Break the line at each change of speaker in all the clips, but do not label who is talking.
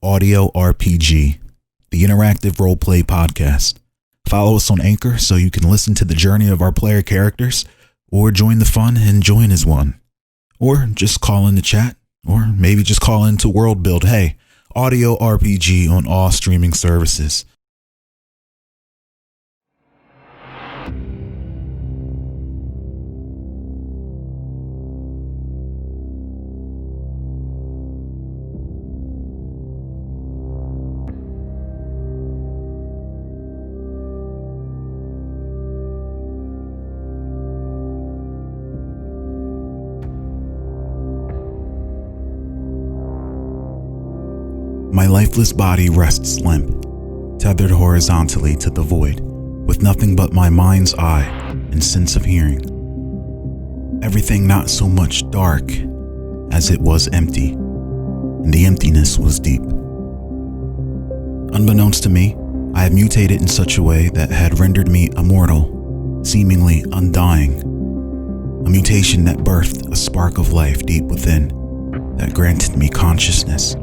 Audio RPG, the interactive roleplay podcast. Follow us on Anchor so you can listen to the journey of our player characters, or join the fun and join as one. Or just call in the chat, or maybe just call into World Build. Hey, Audio RPG on all streaming services. My lifeless body rests limp, tethered horizontally to the void, with nothing but my mind's eye and sense of hearing. Everything not so much dark as it was empty, and the emptiness was deep. Unbeknownst to me, I had mutated in such a way that had rendered me immortal, seemingly undying. A mutation that birthed a spark of life deep within, that granted me consciousness,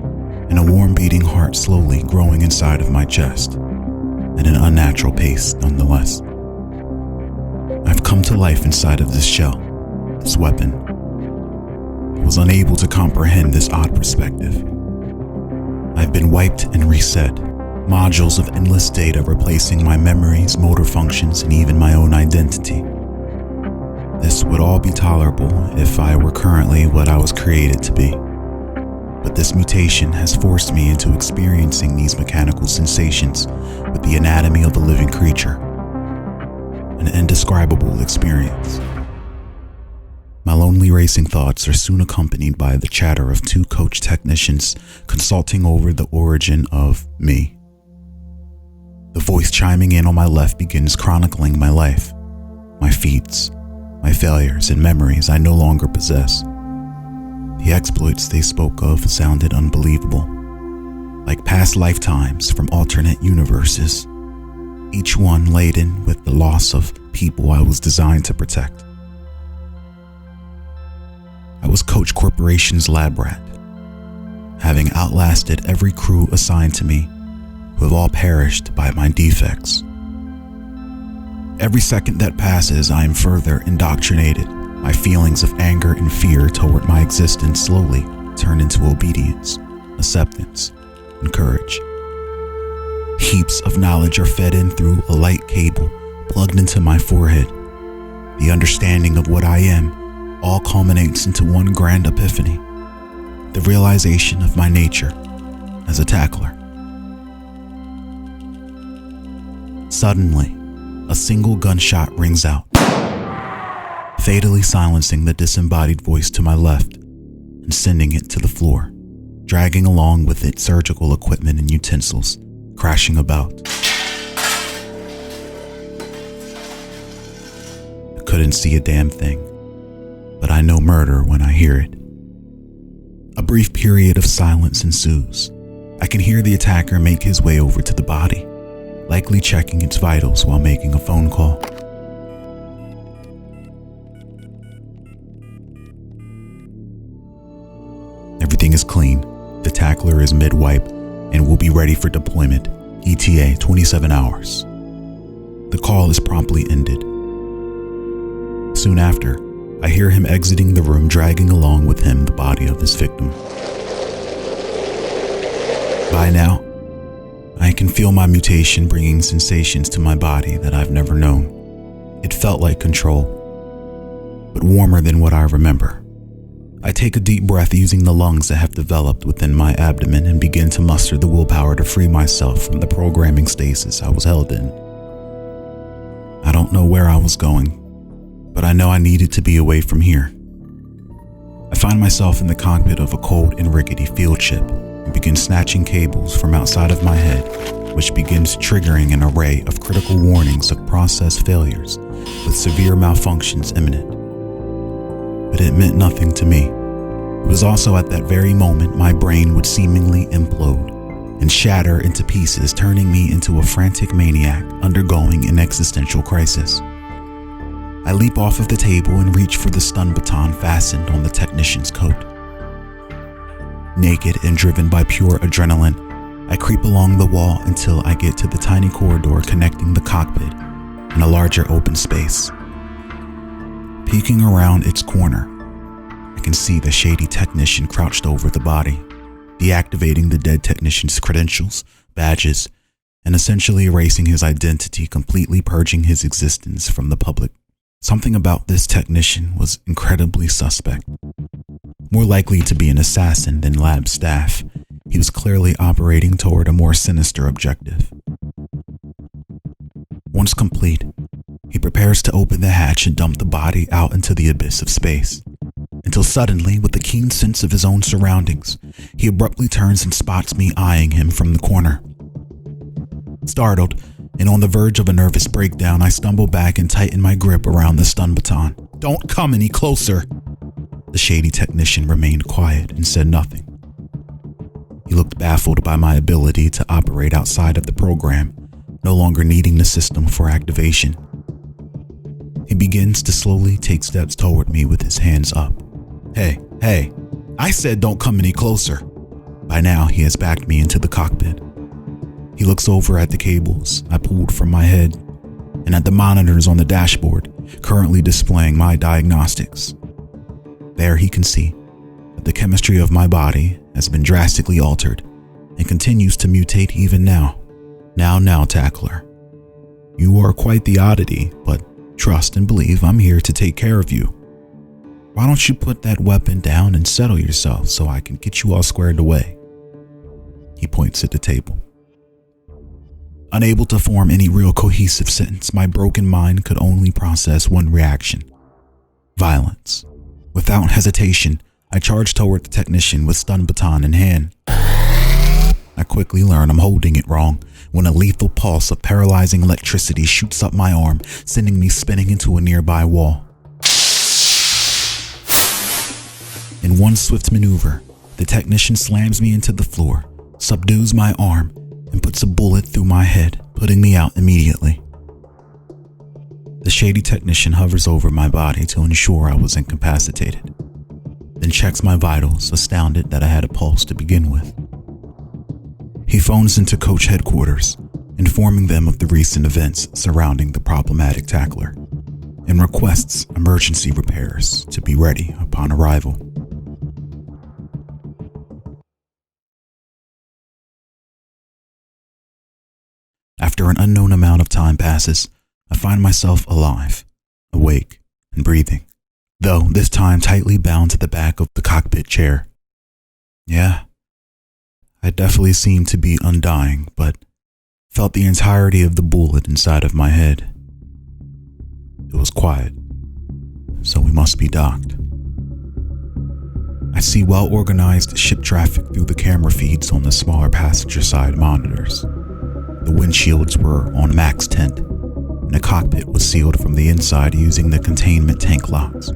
and a warm beating heart slowly growing inside of my chest, at an unnatural pace nonetheless. I've come to life inside of this shell, this weapon. I was unable to comprehend this odd perspective. I've been wiped and reset, modules of endless data replacing my memories, motor functions, and even my own identity. This would all be tolerable if I were currently what I was created to be. But this mutation has forced me into experiencing these mechanical sensations with the anatomy of a living creature. An indescribable experience. My lonely racing thoughts are soon accompanied by the chatter of two coach technicians consulting over the origin of me. The voice chiming in on my left begins chronicling my life, my feats, my failures, and memories I no longer possess. The exploits they spoke of sounded unbelievable, like past lifetimes from alternate universes, each one laden with the loss of people I was designed to protect. I was Coach Corporation's lab rat, having outlasted every crew assigned to me, who have all perished by my defects. Every second that passes, I am further indoctrinated. My feelings of anger and fear toward my existence slowly turn into obedience, acceptance, and courage. Heaps of knowledge are fed in through a light cable plugged into my forehead. The understanding of what I am all culminates into one grand epiphany, the realization of my nature as a tackler. Suddenly, a single gunshot rings out, fatally silencing the disembodied voice to my left and sending it to the floor, dragging along with it surgical equipment and utensils, crashing about. I couldn't see a damn thing, but I know murder when I hear it. A brief period of silence ensues. I can hear the attacker make his way over to the body, likely checking its vitals while making a phone call. Everything is clean. The tackler is mid-wipe and will be ready for deployment, ETA 27 hours. The call is promptly ended. Soon after, I hear him exiting the room, dragging along with him the body of his victim. By now, I can feel my mutation bringing sensations to my body that I've never known. It felt like control, but warmer than what I remember. I take a deep breath using the lungs that have developed within my abdomen and begin to muster the willpower to free myself from the programming stasis I was held in. I don't know where I was going, but I know I needed to be away from here. I find myself in the cockpit of a cold and rickety field ship and begin snatching cables from outside of my head, which begins triggering an array of critical warnings of process failures with severe malfunctions imminent. But it meant nothing to me. It was also at that very moment my brain would seemingly implode and shatter into pieces, turning me into a frantic maniac undergoing an existential crisis. I leap off of the table and reach for the stun baton fastened on the technician's coat. Naked and driven by pure adrenaline, I creep along the wall until I get to the tiny corridor connecting the cockpit and a larger open space. Peeking around its corner, I can see the shady technician crouched over the body, deactivating the dead technician's credentials, badges, and essentially erasing his identity, completely purging his existence from the public. Something about this technician was incredibly suspect. More likely to be an assassin than lab staff, he was clearly operating toward a more sinister objective. Once complete, he prepares to open the hatch and dump the body out into the abyss of space, until suddenly, with a keen sense of his own surroundings, he abruptly turns and spots me eyeing him from the corner. Startled, and on the verge of a nervous breakdown, I stumble back and tighten my grip around the stun baton. "Don't come any closer!" The shady technician remained quiet and said nothing. He looked baffled by my ability to operate outside of the program, no longer needing the system for activation. He begins to slowly take steps toward me with his hands up. Hey, I said don't come any closer." By now, he has backed me into the cockpit. He looks over at the cables I pulled from my head and at the monitors on the dashboard, currently displaying my diagnostics. There he can see that the chemistry of my body has been drastically altered and continues to mutate even now. Now, Tackler. You are quite the oddity, but trust and believe I'm here to take care of you. Why don't you put that weapon down and settle yourself so I can get you all squared away?" He points at the table. Unable to form any real cohesive sentence, my broken mind could only process one reaction: violence. Without hesitation, I charge toward the technician with stun baton in hand. I quickly learn I'm holding it wrong when a lethal pulse of paralyzing electricity shoots up my arm, sending me spinning into a nearby wall. In one swift maneuver, the technician slams me into the floor, subdues my arm, and puts a bullet through my head, putting me out immediately. The shady technician hovers over my body to ensure I was incapacitated, then checks my vitals, astounded that I had a pulse to begin with. He phones into coach headquarters, informing them of the recent events surrounding the problematic tackler, and requests emergency repairs to be ready upon arrival. After an unknown amount of time passes, I find myself alive, awake, and breathing, though this time tightly bound to the back of the cockpit chair. Yeah, I definitely seemed to be undying, but felt the entirety of the bullet inside of my head. It was quiet, so we must be docked. I see well-organized ship traffic through the camera feeds on the smaller passenger side monitors. The windshields were on max tint, and the cockpit was sealed from the inside using the containment tank locks.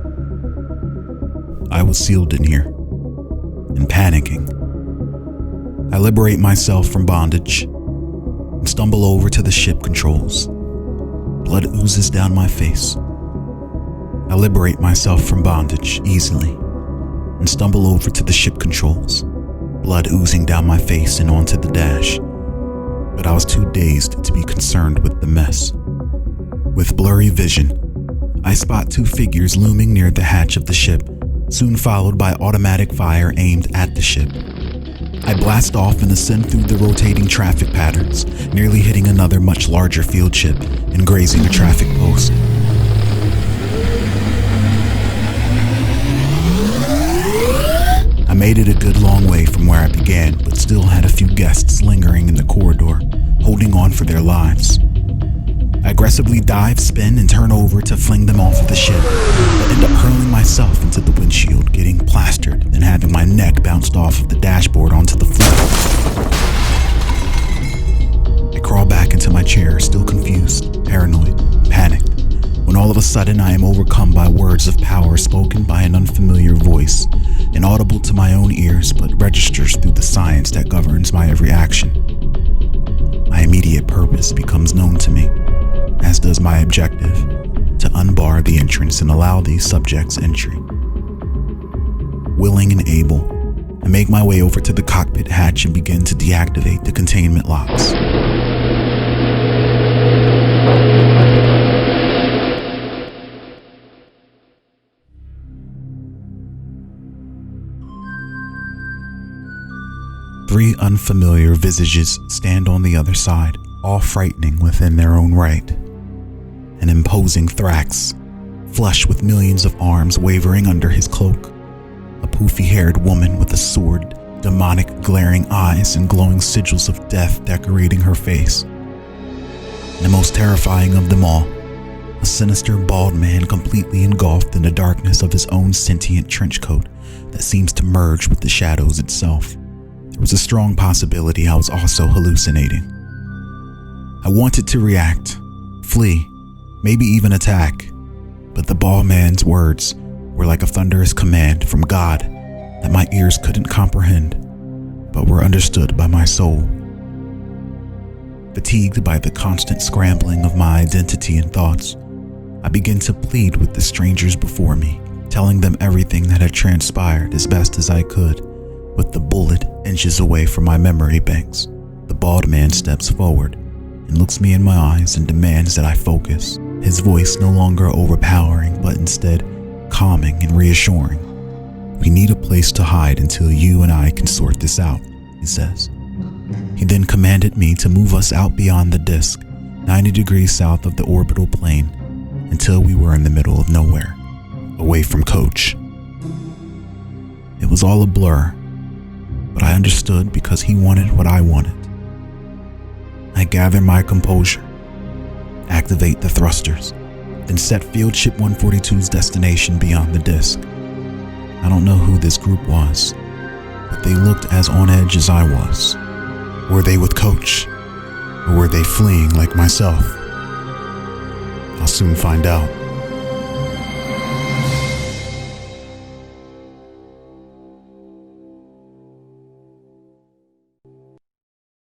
I was sealed in here, and panicking. I liberate myself from bondage and stumble over to the ship controls. Blood oozes down my face. I liberate myself from bondage easily and stumble over to the ship controls, blood oozing down my face and onto the dash. But I was too dazed to be concerned with the mess. With blurry vision, I spot two figures looming near the hatch of the ship, soon followed by automatic fire aimed at the ship. I blast off and ascend through the rotating traffic patterns, nearly hitting another much larger field ship and grazing a traffic post. I made it a good long way from where I began, but still had a few guests lingering in the corridor, holding on for their lives. I aggressively dive, spin, and turn over to fling them off of the ship, but end up hurling myself into the windshield, getting plastered and having my neck bounced off of the dashboard onto the floor. I crawl back into my chair, still confused, paranoid, panicked, when all of a sudden I am overcome by words of power spoken by an unfamiliar voice, inaudible to my own ears but registers through the science that governs my every action. My immediate purpose becomes known to me, as does my objective, to unbar the entrance and allow these subjects entry. Willing and able, I make my way over to the cockpit hatch and begin to deactivate the containment locks. Three unfamiliar visages stand on the other side, all frightening within their own right. An imposing Thrax, flush with millions of arms wavering under his cloak. A poofy-haired woman with a sword, demonic glaring eyes and glowing sigils of death decorating her face. And the most terrifying of them all, a sinister bald man completely engulfed in the darkness of his own sentient trench coat that seems to merge with the shadows itself. There was a strong possibility I was also hallucinating. I wanted to react, flee, maybe even attack, but the bald man's words were like a thunderous command from God that my ears couldn't comprehend, but were understood by my soul. Fatigued by the constant scrambling of my identity and thoughts, I began to plead with the strangers before me, telling them everything that had transpired as best as I could. With the bullet inches away from my memory banks, the bald man steps forward and looks me in my eyes and demands that I focus, his voice no longer overpowering but instead calming and reassuring. "We need a place to hide until you and I can sort this out," he says. He then commanded me to move us out beyond the disk, 90 degrees south of the orbital plane, until we were in the middle of nowhere, away from Coach. It was all a blur, but I understood because he wanted what I wanted. I gather my composure, activate the thrusters, then set Field Ship 142's destination beyond the disk. I don't know who this group was, but they looked as on edge as I was. Were they with Coach, or were they fleeing like myself? I'll soon find out.